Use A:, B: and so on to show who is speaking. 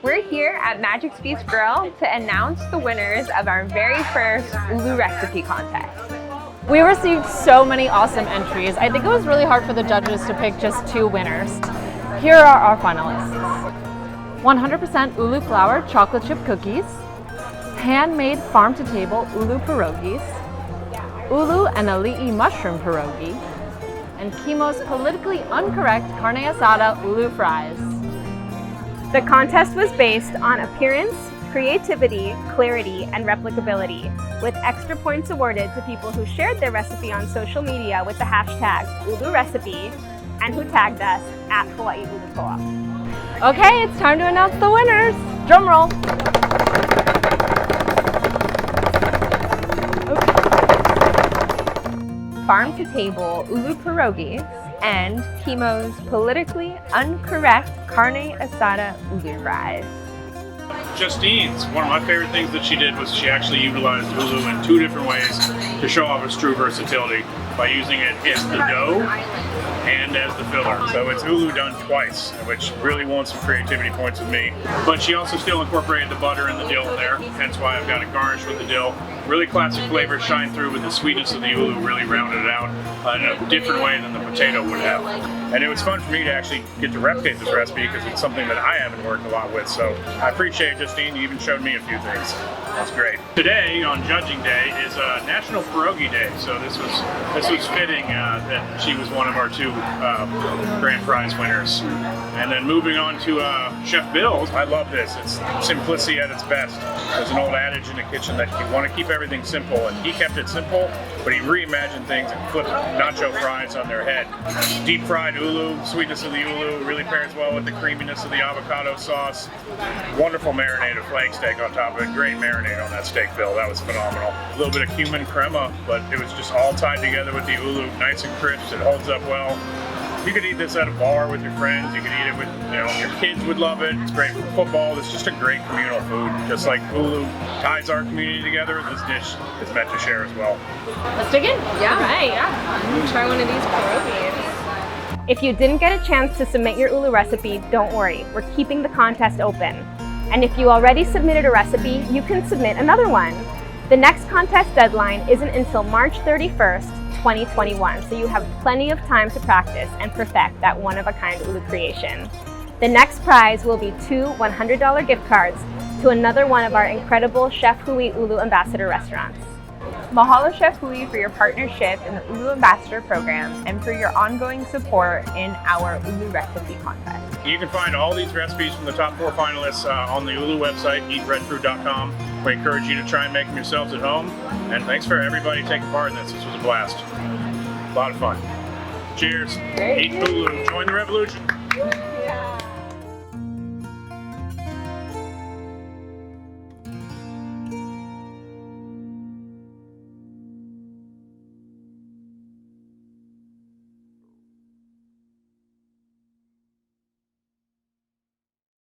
A: We're here at Magic's Feast Grill to announce the winners of our very first ʻUlu recipe contest.
B: We received so many awesome entries. I think it was really hard for the judges to pick just 2 winners. Here are our finalists. 100% ʻUlu flour chocolate chip cookies, handmade farm-to-table ʻUlu pierogies, ʻUlu and ali'i mushroom pierogi, and Kimos politically incorrect carne asada ʻUlu fries.
C: The contest was based on appearance, creativity, clarity, and replicability, with extra points awarded to people who shared their recipe on social media with the hashtag #UluRecipe and who tagged us at Hawai'i Ulu Co-op.
B: Okay, it's time to announce the winners. Drum roll.
A: Farm-to-table ʻUlu pierogies and Kimos politically incorrect carne asada ʻUlu fries.
D: Justine's, one of my favorite things that she did was she actually utilized ʻUlu in 2 different ways to show off its true versatility by using it as the dough and as the filler. So it's ʻUlu done twice, which really won some creativity points with me. But she also still incorporated the butter and the dill in there, hence why I've got it garnished with the dill. Really classic flavors shine through with the sweetness of the ʻUlu, really rounded it out in a different way than the potato would have. And it was fun for me to actually get to replicate this recipe because it's something that I haven't worked a lot with. So I appreciate Justine, you even showed me a few things. That's great. Today on Judging Day is National Pierogi Day, so this was fitting that she was one of our 2 grand prize winners. And then moving on to Chef Bill's, I love this. It's simplicity at its best. There's an old adage in the kitchen that you want to keep everything simple, and he kept it simple, but he reimagined things and flipped nacho fries on their head. Deep fried ʻUlu, sweetness of the ʻUlu, really pairs well with the creaminess of the avocado sauce. Wonderful marinade of flank steak on top of it. Great marinade on that steak, Bill. That was phenomenal. A little bit of cumin crema, but it was just all tied together with the ʻUlu, nice and crisp. It holds up well. You could eat this at a bar with your friends. You could eat it with, your kids would love it. It's great for football. It's just a great communal food. Just like ʻUlu ties our community together, this dish is meant to share as well.
B: Let's dig in.
A: Yeah, right. Yeah. Try one of these pierogies.
C: If you didn't get a chance to submit your ʻUlu recipe, don't worry. We're keeping the contest open. And if you already submitted a recipe, you can submit another one. The next contest deadline isn't until March 31st, 2021, so you have plenty of time to practice and perfect that one-of-a-kind ʻUlu creation. The next prize will be 2 $100 gift cards to another one of our incredible Chef Hui ʻUlu Ambassador restaurants.
A: Mahalo Chef Hui for your partnership in the ʻUlu Ambassador Program and for your ongoing support in our ʻUlu recipe contest.
D: You can find all these recipes from the top 4 finalists on the ʻUlu website, eatbreadfruit.com. We encourage you to try and make them yourselves at home. And thanks for everybody taking part in this. This was a blast. A lot of fun. Cheers. Eat ʻUlu. Join the revolution.